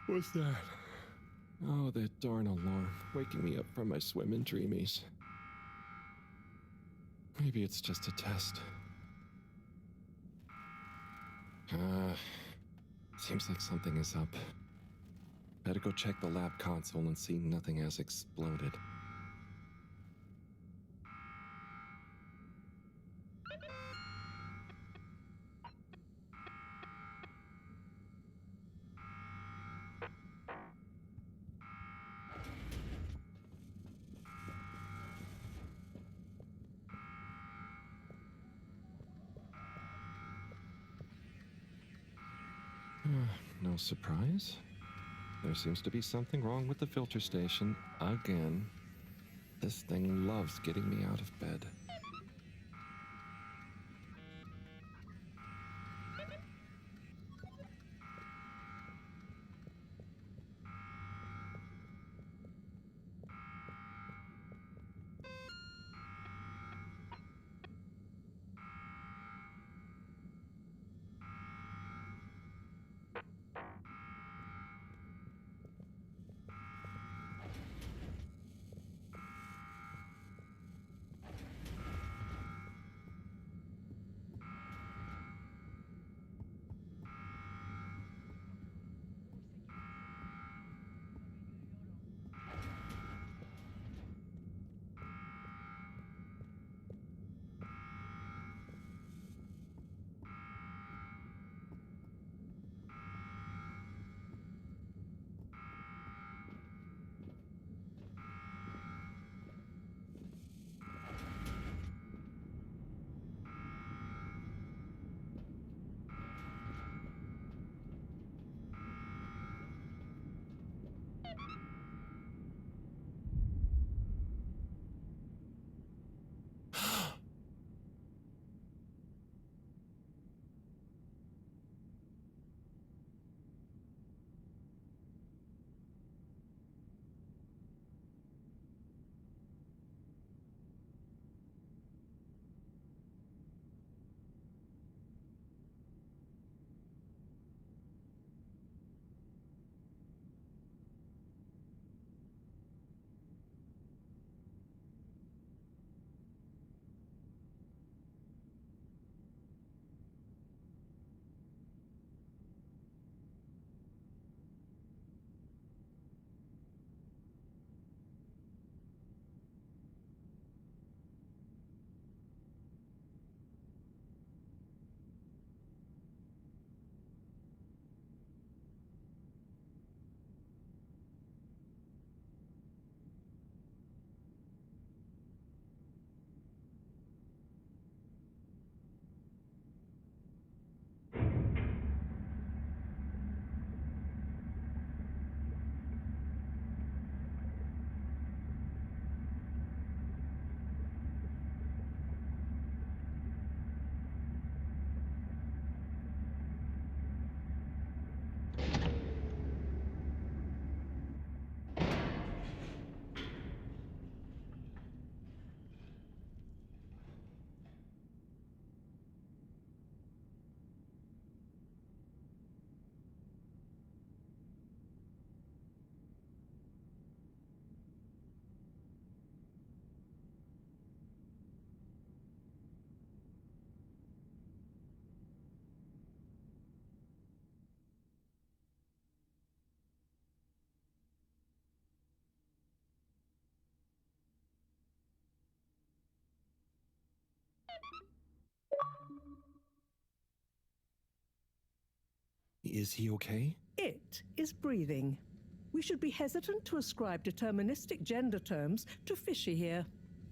What's that? Oh, that darn alarm, waking me up from my swimming dreamies. Maybe it's just a test. Seems like something is up. Better go check the lab console and see nothing has exploded. No surprise. There seems to be something wrong with the filter station again. This thing loves getting me out of bed. Is he okay? It is breathing. We should be hesitant to ascribe deterministic gender terms to Fishy here.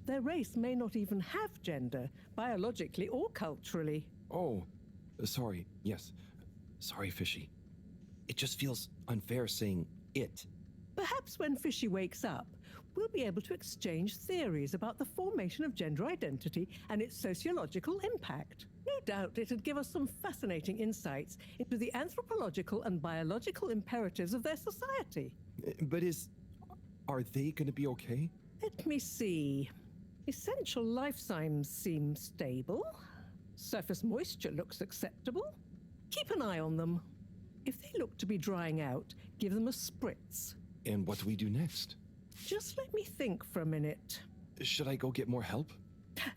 Their race may not even have gender, biologically or culturally. Oh, sorry, yes. Sorry, Fishy. It just feels unfair saying it. Perhaps when Fishy wakes up, we'll be able to exchange theories about the formation of gender identity and its sociological impact. No doubt it'd give us some fascinating insights into the anthropological and biological imperatives of their society. But are they gonna be okay? Let me see. Essential life signs seem stable. Surface moisture looks acceptable. Keep an eye on them. If they look to be drying out, give them a spritz. And what do we do next? Just let me think for a minute. Should I go get more help?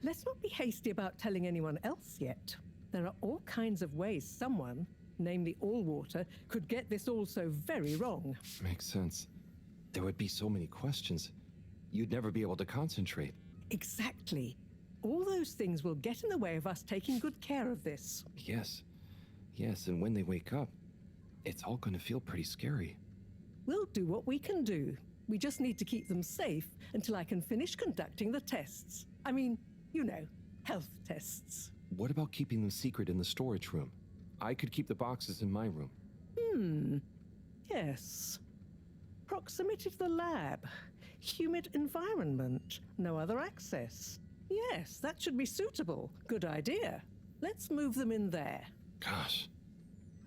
Let's not be hasty about telling anyone else yet. There are all kinds of ways someone, namely Allwater, could get this all so very wrong. Makes sense. There would be so many questions. You'd never be able to concentrate. Exactly. All those things will get in the way of us taking good care of this. Yes. Yes, and when they wake up, it's all going to feel pretty scary. We'll do what we can do. We just need to keep them safe until I can finish conducting the tests. I mean, you know, health tests. What about keeping them secret in the storage room? I could keep the boxes in my room. Yes. Proximity to the lab. Humid environment. No other access. Yes, that should be suitable. Good idea. Let's move them in there. Gosh,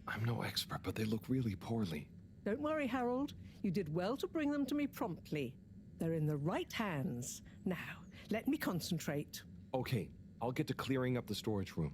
I'm no expert, but they look really poorly. Don't worry, Harold. You did well to bring them to me promptly. They're in the right hands. Now, let me concentrate. Okay, I'll get to clearing up the storage room.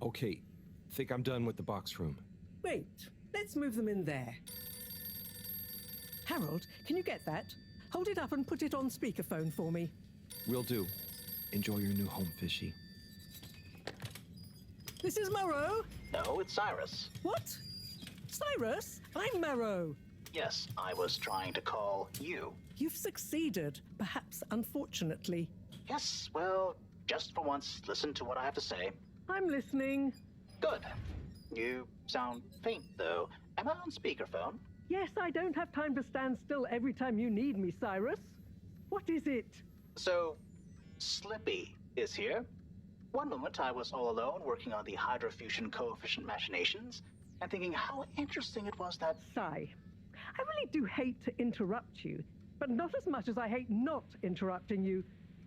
Okay, think I'm done with the box room. Wait, let's move them in there. Harold, can you get that? Hold it up and put it on speakerphone for me. Will do. Enjoy your new home, Fishy. This is Morrow. No, it's Cyrus. What? Cyrus? I'm Marrow. Yes, I was trying to call you. You've succeeded, perhaps unfortunately. Yes, well, just for once, listen to what I have to say. I'm listening. Good. You sound faint, though. Am I on speakerphone? Yes, I don't have time to stand still every time you need me, Cyrus. What is it? So, Slippy is here. One moment I was all alone working on the hydrofusion coefficient machinations and thinking how interesting it was that... Sigh. I really do hate to interrupt you, but not as much as I hate not interrupting you.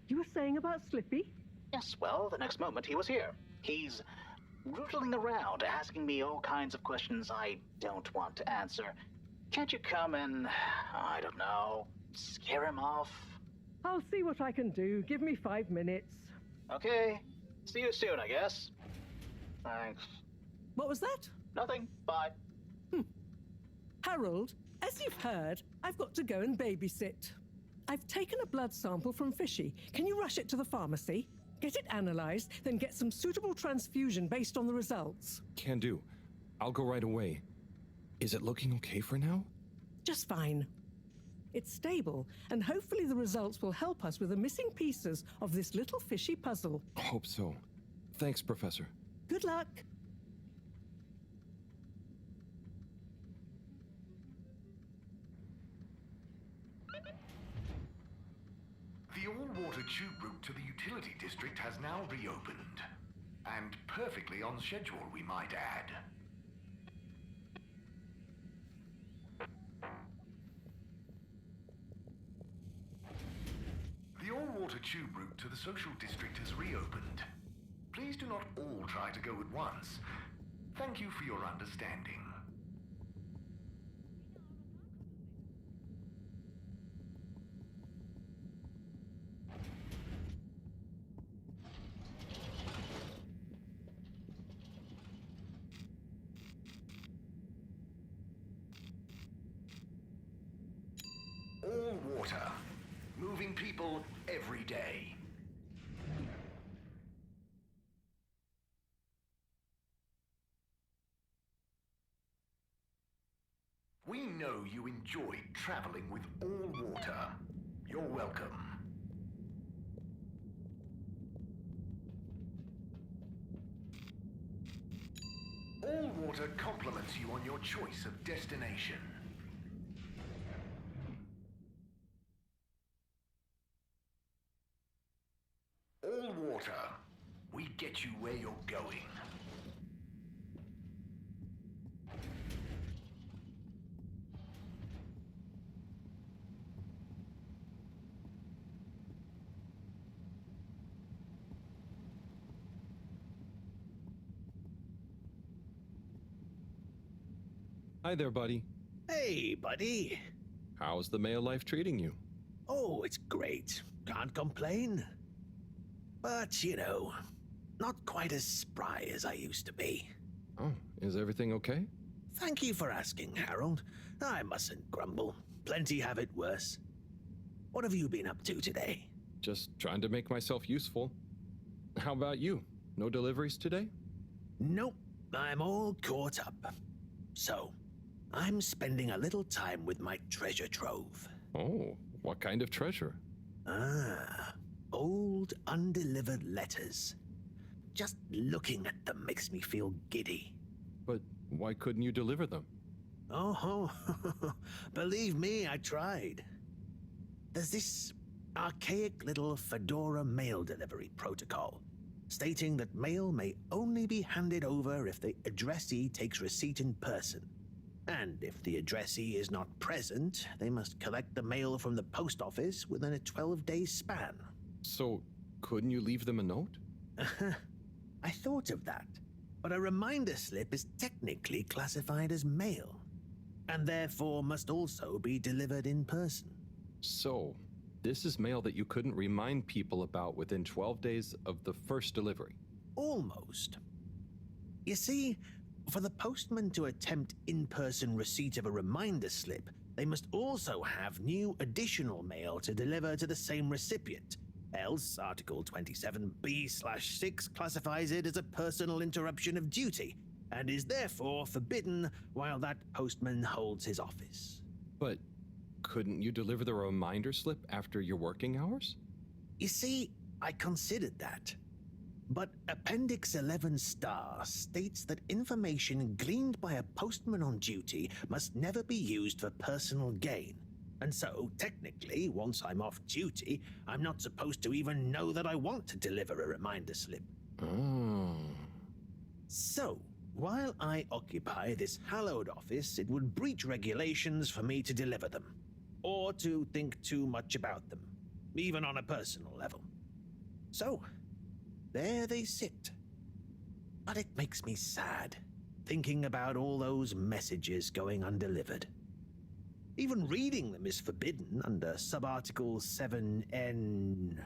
You were saying about Slippy? Yes, well, the next moment he was here. He's rootling around, asking me all kinds of questions I don't want to answer. Can't you come and, I don't know, scare him off? I'll see what I can do. Give me 5 minutes. Okay. See you soon, I guess. Thanks. What was that? Nothing. Bye. Harold, as you've heard, I've got to go and babysit. I've taken a blood sample from Fishy. Can you rush it to the pharmacy? Get it analyzed, then get some suitable transfusion based on the results. Can do. I'll go right away. Is it looking okay for now? Just fine. It's stable, and hopefully the results will help us with the missing pieces of this little fishy puzzle. Hope so. Thanks, Professor. Good luck. The all-water tube route to the utility district has now reopened. And perfectly on schedule, we might add. The all-water tube route to the social district has reopened. Please do not all try to go at once. Thank you for your understanding. All water. Moving people every day. We know you enjoyed traveling with all water. You're welcome. All water compliments you on your choice of destination. All water. We get you where you're going. Hi there, buddy. Hey, buddy. How's the male life treating you? Oh, it's great. Can't complain. But, you know, not quite as spry as I used to be. Oh, is everything okay? Thank you for asking, Harold. I mustn't grumble. Plenty have it worse. What have you been up to today? Just trying to make myself useful. How about you? No deliveries today? Nope, I'm all caught up. So, I'm spending a little time with my treasure trove. Oh, what kind of treasure? Old undelivered letters. Just looking at them makes me feel giddy. But why couldn't you deliver them? Oh, believe me, I tried. There's this archaic little Fedora mail delivery protocol, stating that mail may only be handed over if the addressee takes receipt in person. And if the addressee is not present, they must collect the mail from the post office within a 12-day span. So, couldn't you leave them a note? I thought of that, but a reminder slip is technically classified as mail, and therefore must also be delivered in person. So, this is mail that you couldn't remind people about within 12 days of the first delivery. Almost. You see, for the postman to attempt in-person receipt of a reminder slip, they must also have new additional mail to deliver to the same recipient. Else, Article 27B/6 classifies it as a personal interruption of duty, and is therefore forbidden while that postman holds his office. But couldn't you deliver the reminder slip after your working hours? You see, I considered that. But Appendix 11 Star states that information gleaned by a postman on duty must never be used for personal gain. And so, technically, once I'm off duty, I'm not supposed to even know that I want to deliver a reminder slip. Oh. So, while I occupy this hallowed office, it would breach regulations for me to deliver them, or to think too much about them, even on a personal level. So, there they sit. But it makes me sad, thinking about all those messages going undelivered. Even reading them is forbidden under Subarticle 7N.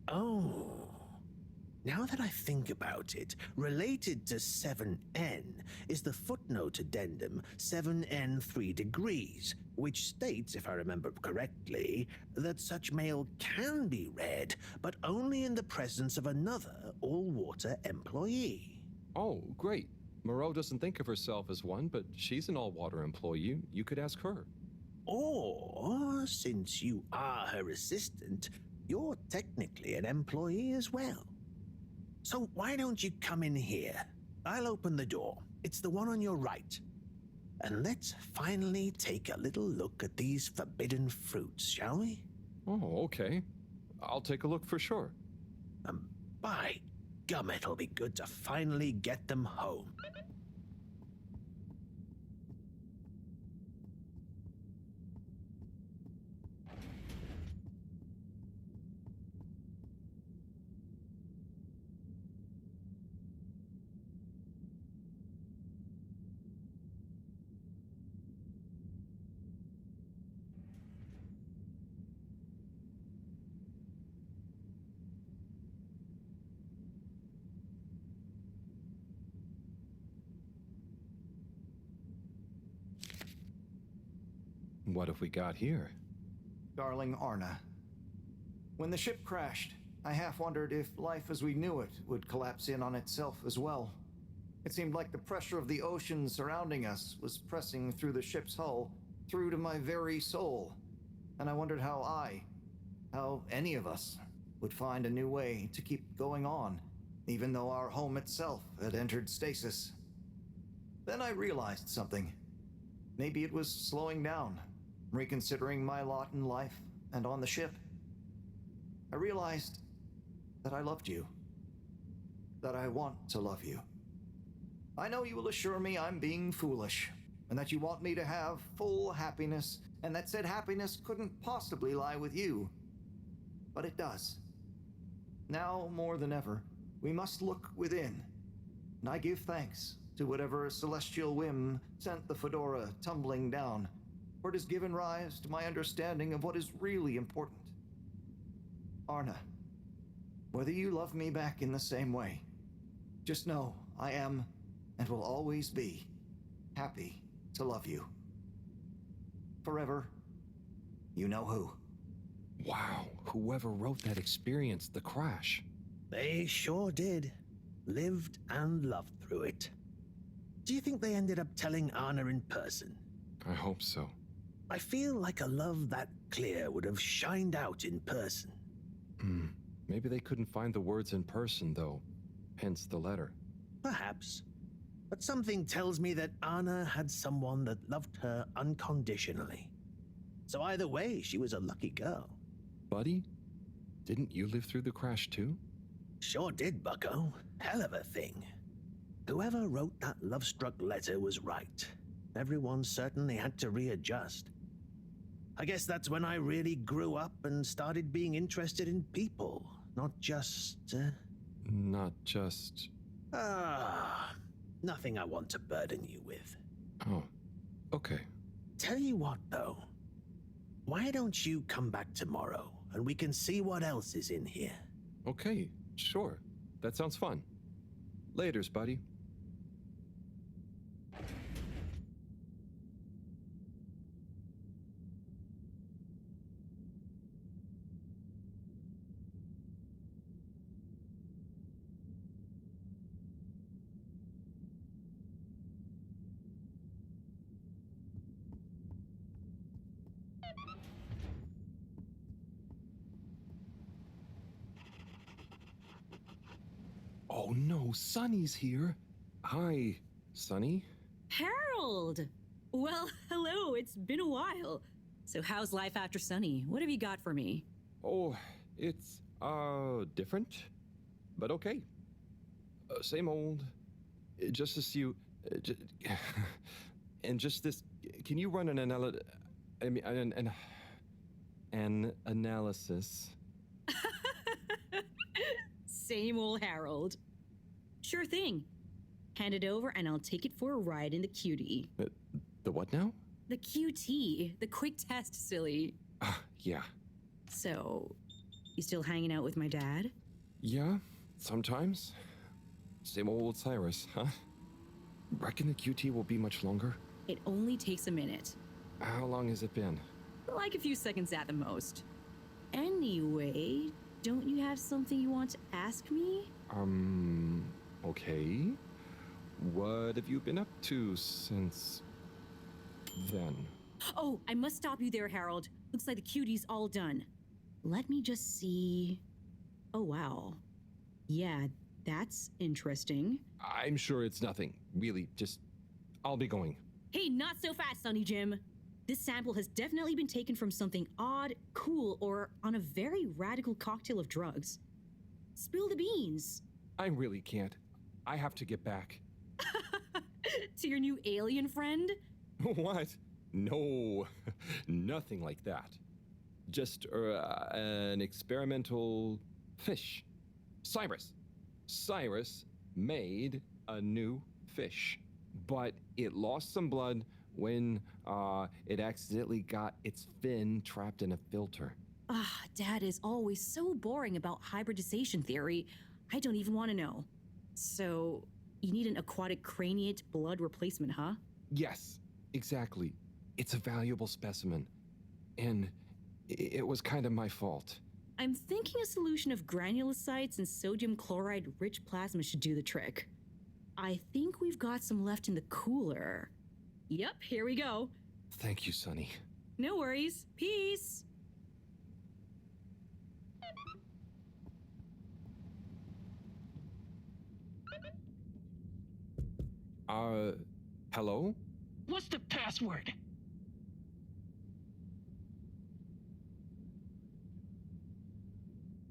Oh. Now that I think about it, related to 7N is the footnote addendum 7N 3 degrees, which states, if I remember correctly, that such mail can be read, but only in the presence of another all-water employee. Oh, great. Moreau doesn't think of herself as one, but she's an all-water employee. You could ask her. Or, since you are her assistant, you're technically an employee as well. So why don't you come in here? I'll open the door. It's the one on your right. And let's finally take a little look at these forbidden fruits, shall we? Oh, okay. I'll take a look for sure. By gum, it'll be good to finally get them home. What have we got here? Darling Arna, when the ship crashed, I half wondered if life as we knew it would collapse in on itself as well. It seemed like the pressure of the ocean surrounding us was pressing through the ship's hull, through to my very soul. And I wondered how any of us, would find a new way to keep going on, even though our home itself had entered stasis. Then I realized something. Maybe it was slowing down, reconsidering my lot in life and on the ship. I realized that I loved you, that I want to love you. I know you will assure me I'm being foolish, and that you want me to have full happiness, and that said happiness couldn't possibly lie with you. But it does. Now more than ever, we must look within, and I give thanks to whatever celestial whim sent the fedora tumbling down, for it has given rise to my understanding of what is really important. Arna, whether you love me back in the same way, just know I am, and will always be, happy to love you. Forever, you know who. Wow, whoever wrote that experienced the crash. They sure did. Lived and loved through it. Do you think they ended up telling Anna in person? I hope so. I feel like a love that clear would have shined out in person. Maybe they couldn't find the words in person, though. Hence the letter. Perhaps. But something tells me that Anna had someone that loved her unconditionally. So either way, she was a lucky girl. Buddy, didn't you live through the crash too? Sure did, bucko. Hell of a thing. Whoever wrote that love-struck letter was right. Everyone certainly had to readjust. I guess that's when I really grew up and started being interested in people, not just... Not just... Nothing I want to burden you with. Oh, okay. Tell you what, though. Why don't you come back tomorrow, and we can see what else is in here? Okay, sure. That sounds fun. Laters, buddy. Oh no, Sunny's here. Hi, Sunny. Harold! Well, hello, it's been a while. So how's life after Sunny? What have you got for me? Oh, it's, different, but okay. Same old. Just as you, and just this. Can you run an analysis? Same old Harold. Sure thing. Hand it over and I'll take it for a ride in the QT. The what now? The QT, the quick test, silly. Yeah. So, you still hanging out with my dad? Yeah, sometimes. Same old Cyrus, huh? Reckon the QT will be much longer? It only takes a minute. How long has it been? Like a few seconds at the most. Anyway, don't you have something you want to ask me? Okay. What have you been up to since then? Oh, I must stop you there, Harold. Looks like the QT's all done. Let me just see. Oh, wow. Yeah, that's interesting. I'm sure it's nothing. Really, just... I'll be going. Hey, not so fast, Sonny Jim. This sample has definitely been taken from something odd, cool, or on a very radical cocktail of drugs. Spill the beans. I really can't. I have to get back. To your new alien friend? What? No, nothing like that. Just an experimental fish. Cyrus. Cyrus made a new fish, but it lost some blood when it accidentally got its fin trapped in a filter. Dad is always so boring about hybridization theory. I don't even want to know. So, you need an aquatic craniate blood replacement, huh? Yes, exactly. It's a valuable specimen. And it was kind of my fault. I'm thinking a solution of granulocytes and sodium chloride-rich plasma should do the trick. I think we've got some left in the cooler. Yep, here we go. Thank you, Sonny. No worries. Peace! Hello? What's the password?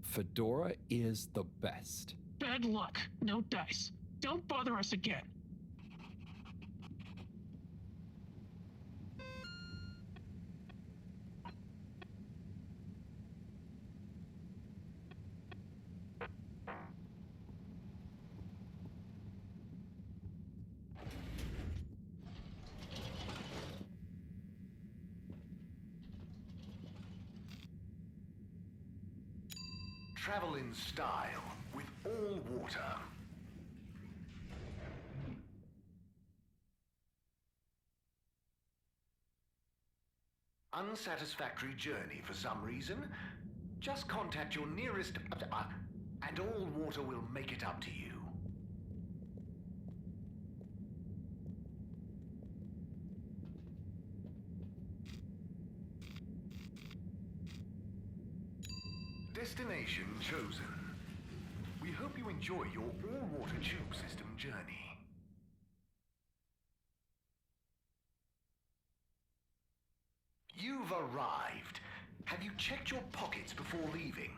Fedora is the best. Bad luck. No dice. Don't bother us again. Travel in style with all water. Unsatisfactory journey for some reason? Just contact your nearest... and all water will make it up to you. Destination chosen. We hope you enjoy your all-water tube system journey. You've arrived. Have you checked your pockets before leaving?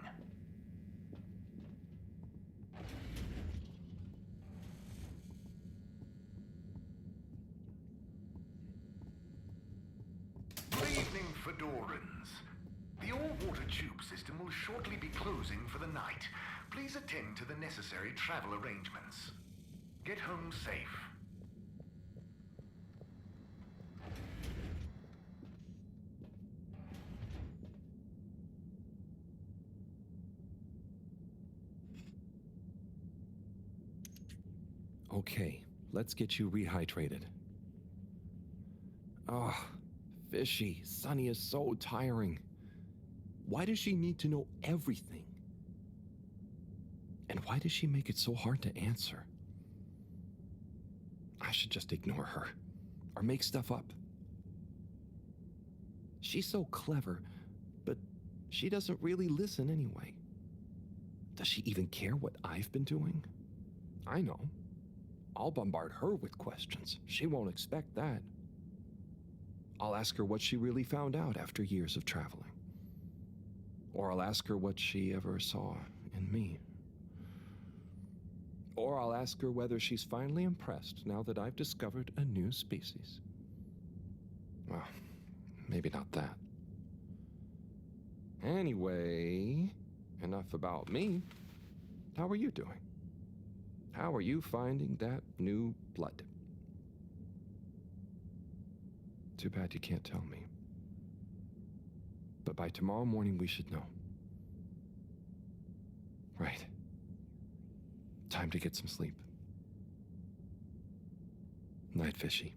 Good evening, Fedorans. The all-water tube system will shortly be closing for the night. Please attend to the necessary travel arrangements. Get home safe. Okay, let's get you rehydrated. Fishy, Sunny is so tiring. Why does she need to know everything? And why does she make it so hard to answer? I should just ignore her, or make stuff up. She's so clever, but she doesn't really listen anyway. Does she even care what I've been doing? I know. I'll bombard her with questions. She won't expect that. I'll ask her what she really found out after years of traveling. Or I'll ask her what she ever saw in me. Or I'll ask her whether she's finally impressed now that I've discovered a new species. Well, maybe not that. Anyway, enough about me. How are you doing? How are you finding that new blood? Too bad you can't tell me. But by tomorrow morning, we should know. Right. Time to get some sleep. Night, Fishy.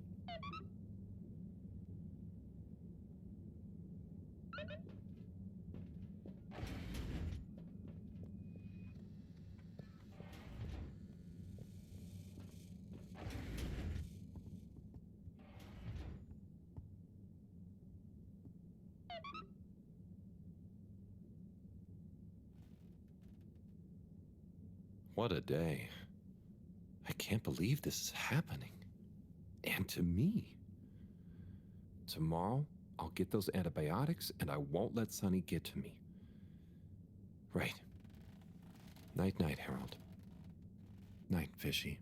What a day. I can't believe this is happening. And to me. Tomorrow, I'll get those antibiotics and I won't let Sonny get to me. Right. Night, night, Harold. Night, Fishy.